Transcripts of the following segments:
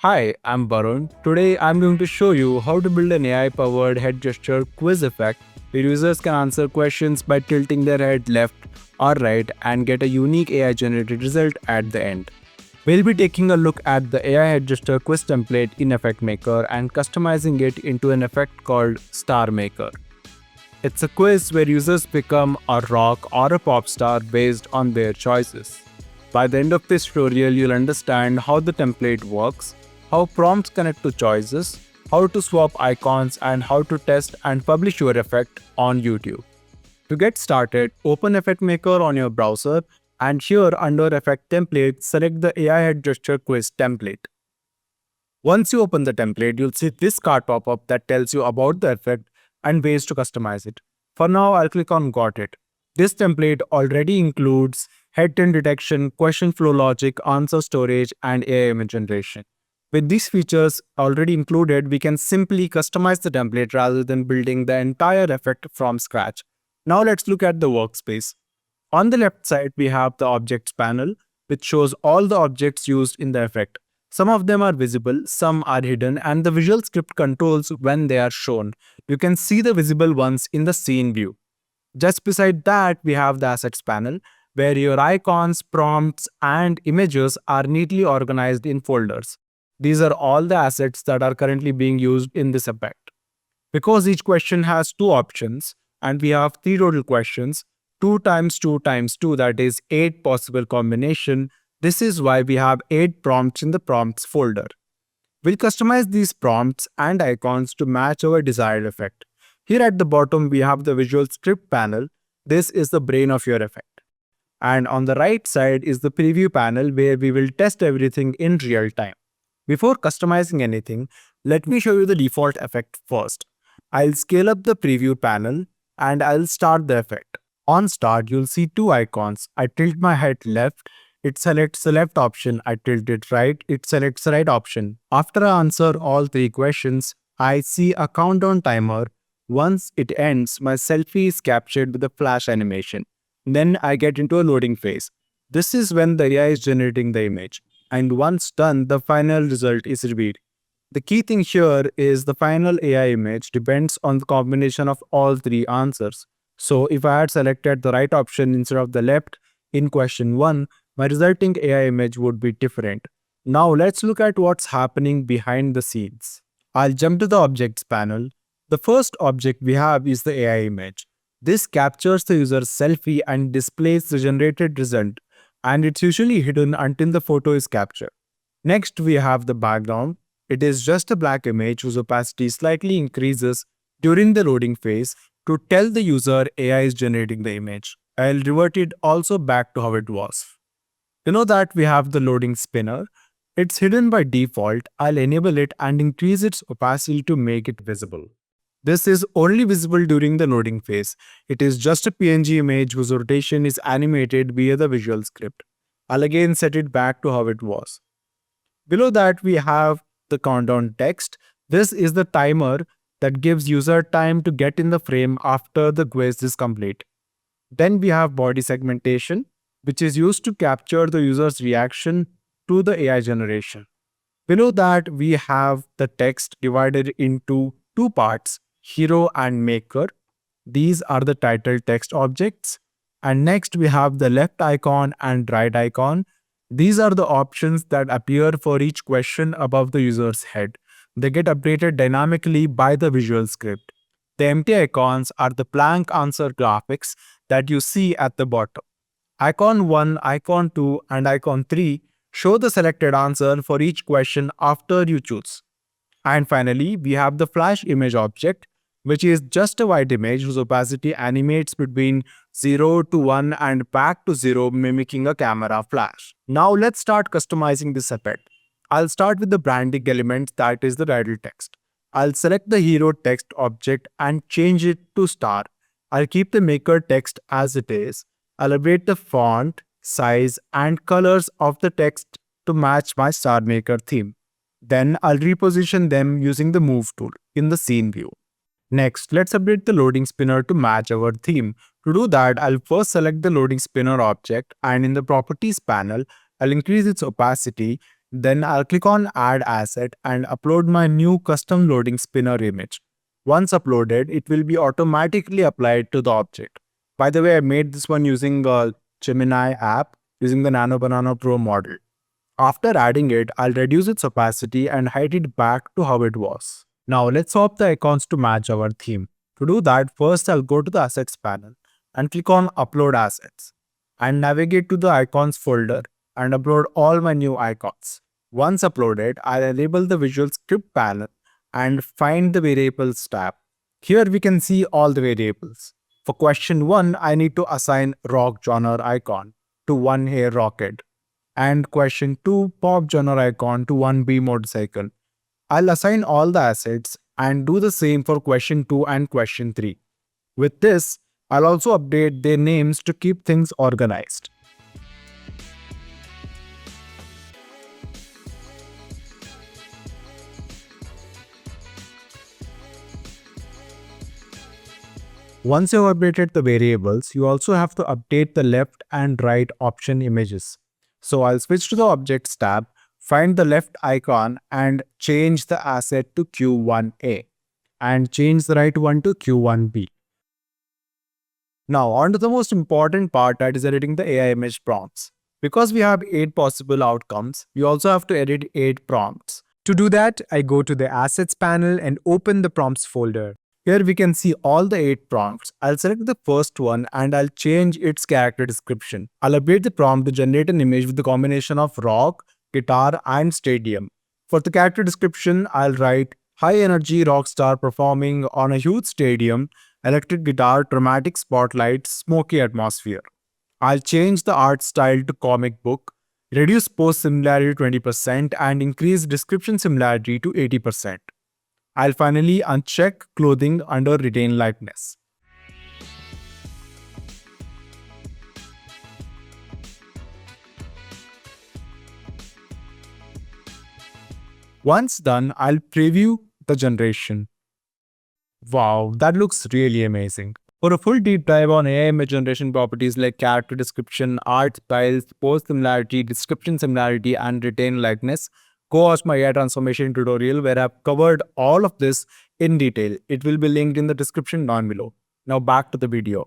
Hi, I'm Varun. Today I'm going to show you how to build an AI-powered head gesture quiz effect where users can answer questions by tilting their head left or right and get a unique AI-generated result at the end. We'll be taking a look at the AI head gesture quiz template in Effect Maker and customizing it into an effect called Star Maker. It's a quiz where users become a rock or a pop star based on their choices. By the end of this tutorial, you'll understand how the template works, how prompts connect to choices, how to swap icons, and how to test and publish your effect on YouTube. To get started, open Effect Maker on your browser and here under Effect Template, select the AI Head Gesture Quiz template. Once you open the template, you'll see this card pop-up that tells you about the effect and ways to customize it. For now, I'll click on Got It. This template already includes head turn detection, question flow logic, answer storage, and AI image generation. With these features already included, we can simply customize the template rather than building the entire effect from scratch. Now let's look at the workspace. On the left side, we have the Objects panel, which shows all the objects used in the effect. Some of them are visible, some are hidden, and the visual script controls when they are shown. You can see the visible ones in the scene view. Just beside that, we have the Assets panel, where your icons, prompts, and images are neatly organized in folders. These are all the assets that are currently being used in this effect. Because each question has two options, and we have three total questions, 2 times 2 times 2, that is 8 possible combination. This is why we have 8 prompts in the prompts folder. We'll customize these prompts and icons to match our desired effect. Here at the bottom, we have the visual script panel. This is the brain of your effect. And on the right side is the preview panel where we will test everything in real time. Before customizing anything, let me show you the default effect first. I'll scale up the preview panel and I'll start the effect. On start, you'll see two icons. I tilt my head left, it selects the left option. I tilt it right, it selects the right option. After I answer all three questions, I see a countdown timer. Once it ends, my selfie is captured with a flash animation. Then I get into a loading phase. This is when the AI is generating the image. And once done, the final result is revealed. The key thing here is the final AI image depends on the combination of all three answers. So if I had selected the right option instead of the left in question 1, my resulting AI image would be different. Now let's look at what's happening behind the scenes. I'll jump to the Objects panel. The first object we have is the AI image. This captures the user's selfie and displays the generated result, and it's usually hidden until the photo is captured. Next, we have the background. It is just a black image whose opacity slightly increases during the loading phase to tell the user AI is generating the image. I'll revert it also back to how it was. You know that we have the loading spinner. It's hidden by default. I'll enable it and increase its opacity to make it visible. This is only visible during the loading phase. It is just a PNG image whose rotation is animated via the visual script. I'll again set it back to how it was. Below that, we have the countdown text. This is the timer that gives user time to get in the frame after the quiz is complete. Then we have body segmentation, which is used to capture the user's reaction to the AI generation. Below that, we have the text divided into two parts, hero and maker. These are the title text objects. And next, we have the left icon and right icon. These are the options that appear for each question above the user's head. They get updated dynamically by the visual script. The empty icons are the blank answer graphics that you see at the bottom. Icon 1, icon 2, and icon 3 show the selected answer for each question after you choose. And finally, we have the flash image object, which is just a white image whose opacity animates between 0 to 1 and back to 0, mimicking a camera flash. Now let's start customizing this effect. I'll start with the branding element, that is the title text. I'll select the hero text object and change it to star. I'll keep the maker text as it is. I'll update the font, size, and colors of the text to match my star maker theme. Then I'll reposition them using the move tool in the scene view. Next, let's update the loading spinner to match our theme. To do that, I'll first select the loading spinner object and in the properties panel, I'll increase its opacity Then I'll click on Add Asset and upload my new custom loading spinner image. Once uploaded, it will be automatically applied to the object. By the way, I made this one using a Gemini app using the Nano Banana Pro model. After adding it, I'll reduce its opacity and hide it back to how it was. Now let's swap the icons to match our theme. To do that, first I'll go to the Assets panel and click on Upload Assets and navigate to the Icons folder and upload all my new icons. Once uploaded, I'll enable the Visual Script panel and find the Variables tab. Here we can see all the variables. For question 1, I need to assign rock genre icon to one hair rocket, and question 2, pop genre icon to one bee motorcycle. I'll assign all the assets and do the same for question 2 and question 3. With this, I'll also update their names to keep things organized. Once you've updated the variables, you also have to update the left and right option images. So I'll switch to the Objects tab, find the left icon and change the asset to Q1A and change the right one to Q1B. Now on to the most important part, that is editing the AI image prompts. Because we have 8 possible outcomes, we also have to edit 8 prompts. To do that, I go to the Assets panel and open the Prompts folder. Here we can see all the 8 prompts. I'll select the first one and I'll change its character description. I'll update the prompt to generate an image with the combination of rock, guitar and stadium. For the character description, I'll write high energy rock star performing on a huge stadium, electric guitar, dramatic spotlight, smoky atmosphere. I'll change the art style to comic book, reduce post similarity to 20% and increase description similarity to 80%. I'll finally uncheck clothing under retain likeness. Once done, I'll preview the generation. Wow, that looks really amazing. For a full deep dive on AI image generation properties like character description, art styles, post similarity, description similarity, and retain likeness, go watch my AI transformation tutorial where I've covered all of this in detail. It will be linked in the description down below. Now back to the video.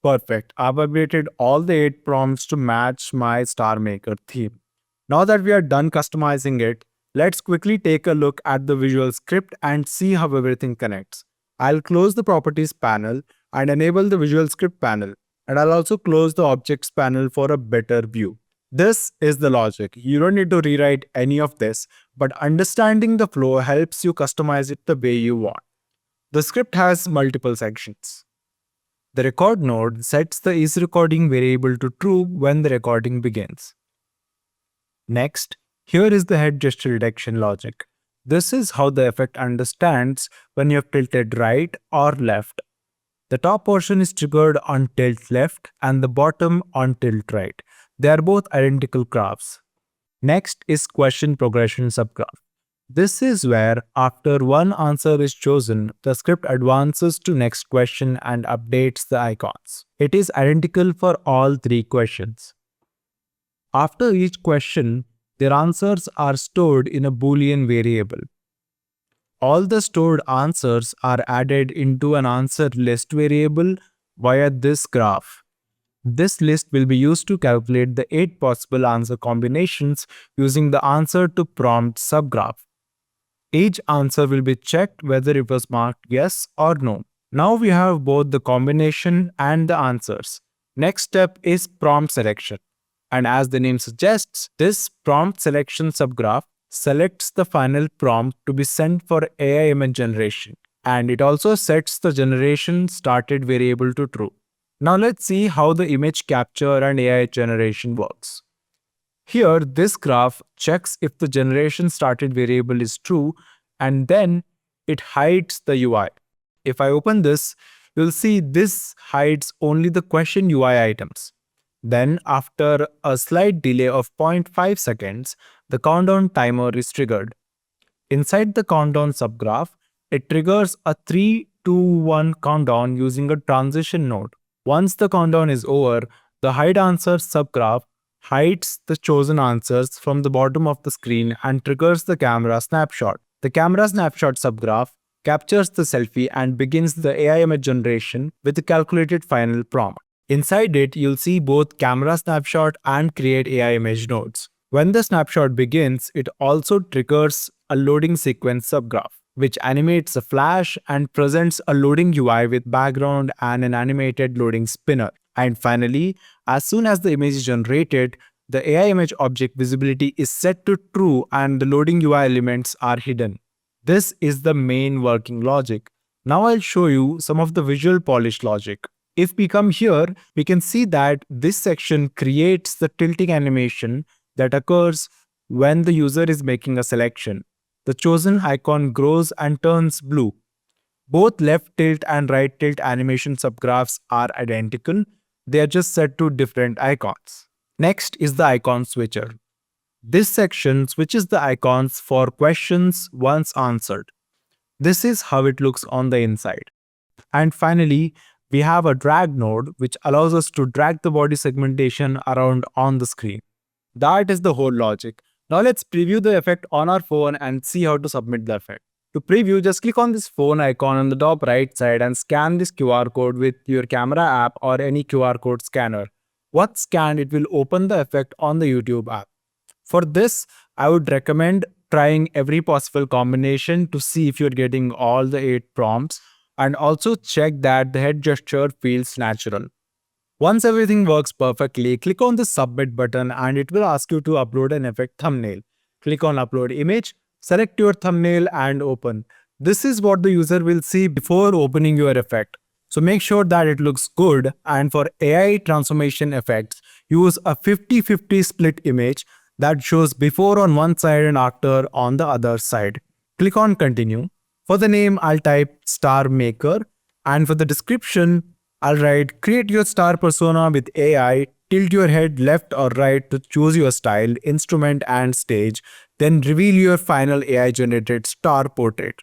Perfect. I've updated all the 8 prompts to match my Star Maker theme. Now that we are done customizing it, let's quickly take a look at the Visual Script and see how everything connects. I'll close the Properties panel and enable the Visual Script panel, and I'll also close the Objects panel for a better view. This is the logic. You don't need to rewrite any of this, but understanding the flow helps you customize it the way you want. The script has multiple sections. The record node sets the isRecording variable to true when the recording begins. Next, here is the head gesture detection logic. This is how the effect understands when you have tilted right or left. The top portion is triggered on tilt left and the bottom on tilt right. They are both identical graphs. Next is question progression subgraph. This is where, after one answer is chosen, the script advances to next question and updates the icons. It is identical for all 3 questions. After each question, their answers are stored in a Boolean variable. All the stored answers are added into an answer list variable via this graph. This list will be used to calculate the 8 possible answer combinations using the answer to prompt subgraph. Each answer will be checked whether it was marked yes or no. Now we have both the combination and the answers. Next step is prompt selection. And as the name suggests, this prompt selection subgraph selects the final prompt to be sent for AI image generation. And it also sets the generation started variable to true. Now let's see how the image capture and AI generation works. Here, this graph checks if the generation started variable is true and then it hides the UI. If I open this, you'll see this hides only the question UI items. Then, after a slight delay of 0.5 seconds, the countdown timer is triggered. Inside the countdown subgraph, it triggers a 3, 2, 1 countdown using a transition node. Once the countdown is over, the hide answer subgraph hides the chosen answers from the bottom of the screen and triggers the camera snapshot. The camera snapshot subgraph captures the selfie and begins the AI image generation with a calculated final prompt. Inside it, you'll see both camera snapshot and create AI image nodes. When the snapshot begins, it also triggers a loading sequence subgraph, which animates a flash and presents a loading UI with background and an animated loading spinner. And finally, as soon as the image is generated, the AI image object visibility is set to true and the loading UI elements are hidden. This is the main working logic. Now I'll show you some of the visual polish logic. If we come here, we can see that this section creates the tilting animation that occurs when the user is making a selection. The chosen icon grows and turns blue. Both left tilt and right tilt animation subgraphs are identical. They are just set to different icons. Next is the icon switcher. This section switches the icons for questions once answered. This is how it looks on the inside. And finally, we have a drag node which allows us to drag the body segmentation around on the screen. That is the whole logic. Now let's preview the effect on our phone and see how to submit the effect. To preview, just click on this phone icon on the top right side and scan this QR code with your camera app or any QR code scanner. Once scanned, it will open the effect on the YouTube app. For this, I would recommend trying every possible combination to see if you're getting all the 8 prompts, and also check that the head gesture feels natural. Once everything works perfectly, click on the submit button and it will ask you to upload an effect thumbnail. Click on upload image, select your thumbnail and open. This is what the user will see before opening your effect. So make sure that it looks good, and for AI transformation effects, use a 50-50 split image that shows before on one side and after on the other side. Click on continue. For the name, I'll type star maker, and for the description, I'll write create your star persona with AI, tilt your head left or right to choose your style, instrument and stage, then reveal your final AI generated star portrait.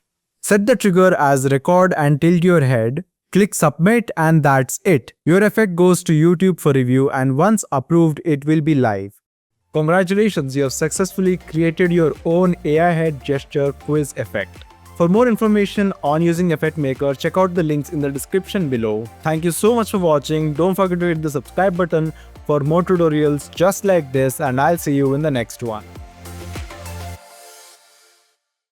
Set the trigger as record and tilt your head, click submit, and that's it. Your effect goes to YouTube for review, and once approved, it will be live. Congratulations, you have successfully created your own AI head gesture quiz effect. For more information on using Effect Maker, check out the links in the description below. Thank you so much for watching. Don't forget to hit the subscribe button for more tutorials just like this, and I'll see you in the next one.